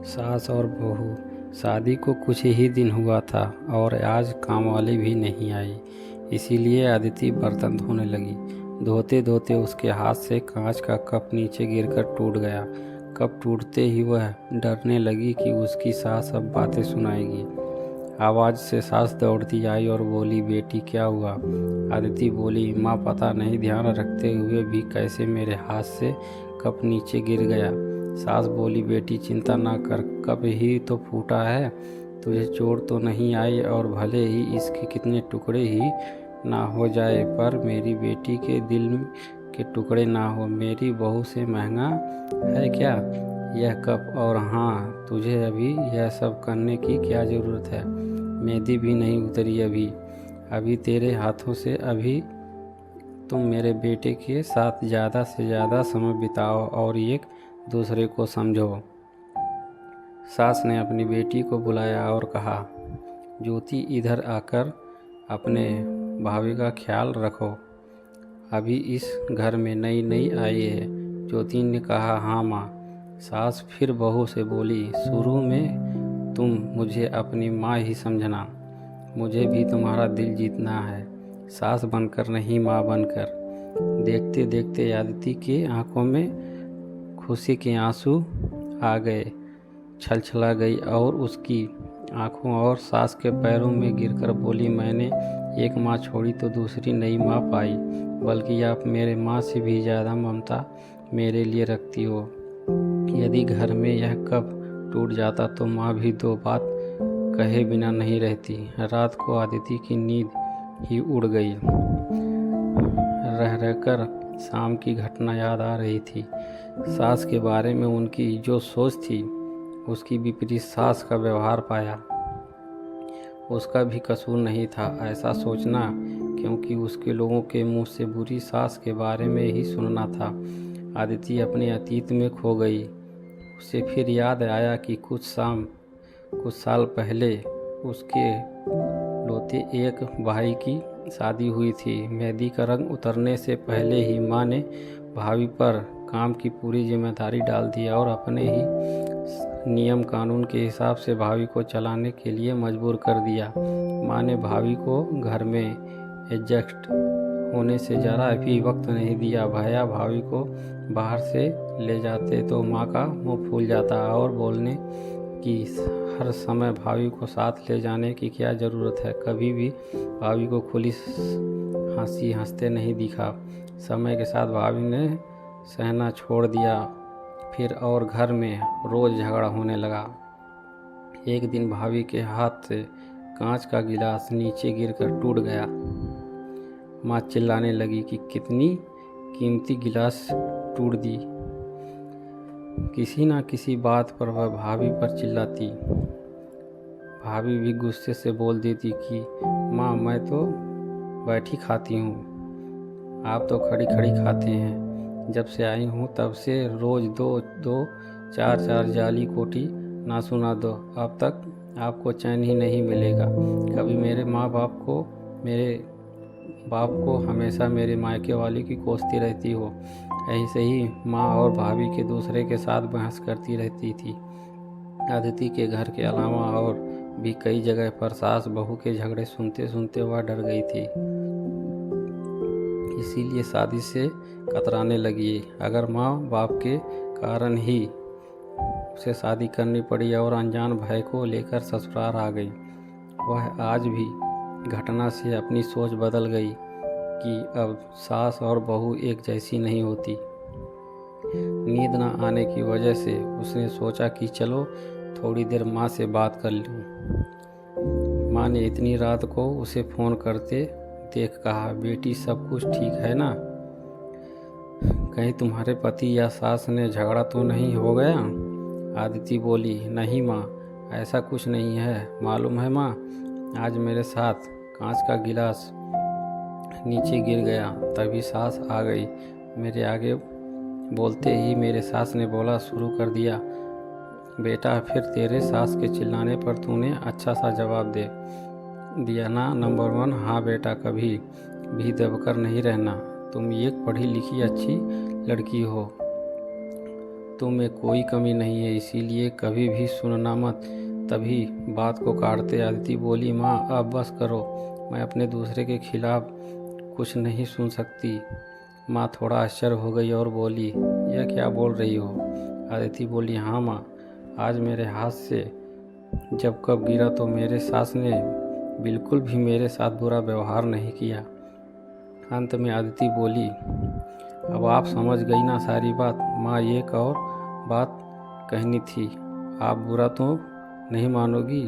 सास और बहू। शादी को कुछ ही दिन हुआ था और आज काम वाली भी नहीं आई, इसीलिए अदिति बर्तन धोने लगी। धोते धोते उसके हाथ से कांच का कप नीचे गिरकर टूट गया। कप टूटते ही वह डरने लगी कि उसकी सास अब बातें सुनाएगी। आवाज़ से सास दौड़ती आई और बोली, बेटी क्या हुआ? अदिति बोली, माँ पता नहीं ध्यान रखते हुए भी कैसे मेरे हाथ से कप नीचे गिर गया। सास बोली, बेटी चिंता ना कर, कप ही तो फूटा है, तुझे चोट तो नहीं आई और भले ही इसके कितने टुकड़े ही ना हो जाए पर मेरी बेटी के दिल के टुकड़े ना हो। मेरी बहू से महंगा है क्या यह कप? और हाँ, तुझे अभी यह सब करने की क्या ज़रूरत है? मेहंदी भी नहीं उतरी अभी तेरे हाथों से। अभी तुम मेरे बेटे के साथ ज़्यादा से ज़्यादा समय बिताओ और एक दूसरे को समझो। सास ने अपनी बेटी को बुलाया और कहा, ज्योति इधर आकर अपने भाभी का ख्याल रखो, अभी इस घर में नई नई आई है। ज्योति ने कहा, हाँ माँ। सास फिर बहू से बोली, शुरू में तुम मुझे अपनी माँ ही समझना, मुझे भी तुम्हारा दिल जीतना है, सास बनकर नहीं माँ बनकर। देखते देखते अदिति की आंखों में खुशी के आंसू आ गए, छलछला गई और उसकी आंखों और सास के पैरों में गिरकर बोली, मैंने एक माँ छोड़ी तो दूसरी नई माँ पाई, बल्कि आप मेरे माँ से भी ज़्यादा ममता मेरे लिए रखती हो। यदि घर में यह कप टूट जाता तो माँ भी दो बात कहे बिना नहीं रहती। रात को अदिति की नींद ही उड़ गई। रह रहकर शाम की घटना याद आ रही थी। सास के बारे में उनकी जो सोच थी उसकी विपरीत सास का व्यवहार पाया। उसका भी कसूर नहीं था ऐसा सोचना, क्योंकि उसके लोगों के मुंह से बुरी सास के बारे में ही सुनना था। अदिति अपने अतीत में खो गई। उसे फिर याद आया कि कुछ साल पहले उसके लौते एक भाई की शादी हुई थी। मेहंदी का रंग उतरने से पहले ही माँ ने भाभी पर काम की पूरी जिम्मेदारी डाल दी और अपने ही नियम कानून के हिसाब से भाभी को चलाने के लिए मजबूर कर दिया। माँ ने भाभी को घर में एडजस्ट होने से ज़रा भी वक्त नहीं दिया। भैया भाभी को बाहर से ले जाते तो माँ का मुंह फूल जाता और बोलने कि हर समय भाभी को साथ ले जाने की क्या ज़रूरत है। कभी भी भाभी को खुली हंसी हंसते नहीं दिखा। समय के साथ भाभी ने सहना छोड़ दिया फिर और घर में रोज़ झगड़ा होने लगा। एक दिन भाभी के हाथ से कांच का गिलास नीचे गिरकर टूट गया। माँ चिल्लाने लगी कि कितनी कीमती गिलास टूट दी। किसी ना किसी बात पर वह भाभी पर चिल्लाती। भाभी भी गुस्से से बोल देती कि माँ मैं तो बैठी खाती हूँ, आप तो खड़ी खड़ी खाते हैं। जब से आई हूँ तब से रोज़ दो चार जाली कोठी ना सुना दो, अब तक आपको चैन ही नहीं मिलेगा। कभी मेरे बाप को हमेशा मेरे मायके वाली की कोसती रहती हो। ऐसे ही माँ और भाभी के दूसरे के साथ बहस करती रहती थी। अदिति के घर के अलावा और भी कई जगह पर सास बहू के झगड़े सुनते सुनते वह डर गई थी, इसीलिए शादी से कतराने लगी। अगर माँ बाप के कारण ही उसे शादी करनी पड़ी और अनजान भाई को लेकर ससुराल आ गई। वह आज भी घटना से अपनी सोच बदल गई कि अब सास और बहू एक जैसी नहीं होती। नींद न आने की वजह से उसने सोचा कि चलो थोड़ी देर माँ से बात कर लूँ। माँ ने इतनी रात को उसे फ़ोन करते देख कहा, बेटी सब कुछ ठीक है ना? कहीं तुम्हारे पति या सास ने झगड़ा तो नहीं हो गया? अदिति बोली, नहीं माँ, ऐसा कुछ नहीं है। मालूम है माँ, आज मेरे साथ कांच का गिलास नीचे गिर गया, तभी सास आ गई। मेरे आगे बोलते ही मेरे सास ने बोला शुरू कर दिया, बेटा फिर तेरे सास के चिल्लाने पर तूने अच्छा सा जवाब दे दिया ना। नंबर 1, हाँ बेटा कभी भी दबकर नहीं रहना। तुम एक पढ़ी लिखी अच्छी लड़की हो, बातों में कोई कमी नहीं है, इसीलिए कभी भी सुनना मत। तभी बात को काटते अदिति बोली, माँ अब बस करो, मैं अपने दूसरे के खिलाफ कुछ नहीं सुन सकती। माँ थोड़ा आश्चर्य हो गई और बोली, यह क्या बोल रही हो? अदिति बोली, हाँ माँ, आज मेरे हाथ से जब कब गिरा तो मेरे सास ने बिल्कुल भी मेरे साथ बुरा व्यवहार नहीं किया। अंत में अदिति बोली, अब आप समझ गई ना सारी बात? माँ एक और बात कहनी थी, आप बुरा तो नहीं मानोगी?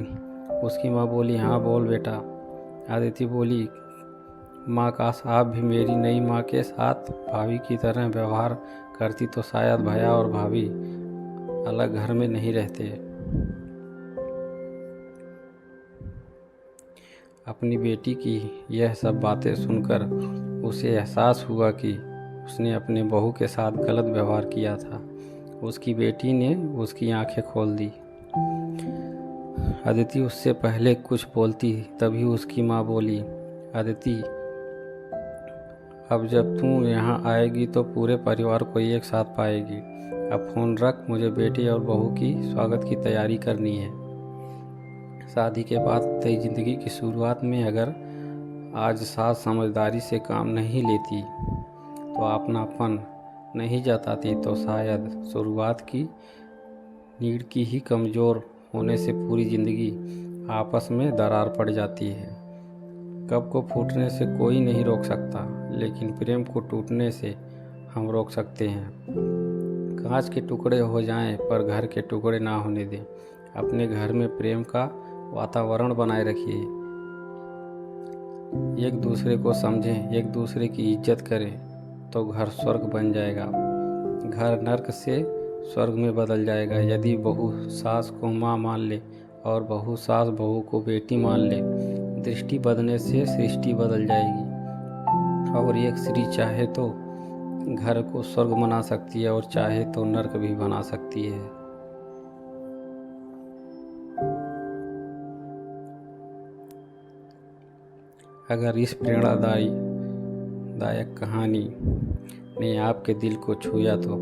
उसकी माँ बोली, हाँ बोल बेटा। अदिति बोली, माँ काश आप भी मेरी नई माँ के साथ भाभी की तरह व्यवहार करती तो शायद भैया और भाभी अलग घर में नहीं रहते। अपनी बेटी की यह सब बातें सुनकर उसे एहसास हुआ कि उसने अपने बहू के साथ गलत व्यवहार किया था। उसकी बेटी ने उसकी आंखें खोल दी। अदिति उससे पहले कुछ बोलती तभी उसकी माँ बोली, अदिति अब जब तू यहाँ आएगी तो पूरे परिवार को एक साथ पाएगी। अब फ़ोन रख, मुझे बेटी और बहू की स्वागत की तैयारी करनी है। शादी के बाद नई जिंदगी की शुरुआत में अगर आज सास समझदारी से काम नहीं लेती तो अपनापन नहीं जताती तो शायद शुरुआत की नींव की ही कमज़ोर होने से पूरी ज़िंदगी आपस में दरार पड़ जाती है। कब को फूटने से कोई नहीं रोक सकता, लेकिन प्रेम को टूटने से हम रोक सकते हैं। कांच के टुकड़े हो जाएं पर घर के टुकड़े ना होने दें। अपने घर में प्रेम का वातावरण बनाए रखिए। एक दूसरे को समझें, एक दूसरे की इज्जत करें तो घर स्वर्ग बन जाएगा। घर नर्क से स्वर्ग में बदल जाएगा। यदि बहू सास को माँ मान ले और बहू सास बहू को बेटी मान ले, दृष्टि बदलने से सृष्टि बदल जाएगी। और एक स्त्री चाहे तो घर को स्वर्ग बना सकती है और चाहे तो नर्क भी बना सकती है। अगर इस प्रेरणादायक कहानी ने आपके दिल को छुआ तो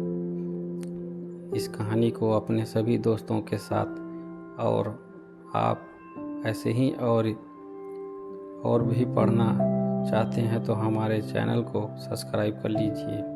इस कहानी को अपने सभी दोस्तों के साथ, और आप ऐसे ही और भी पढ़ना चाहते हैं तो हमारे चैनल को सब्सक्राइब कर लीजिए।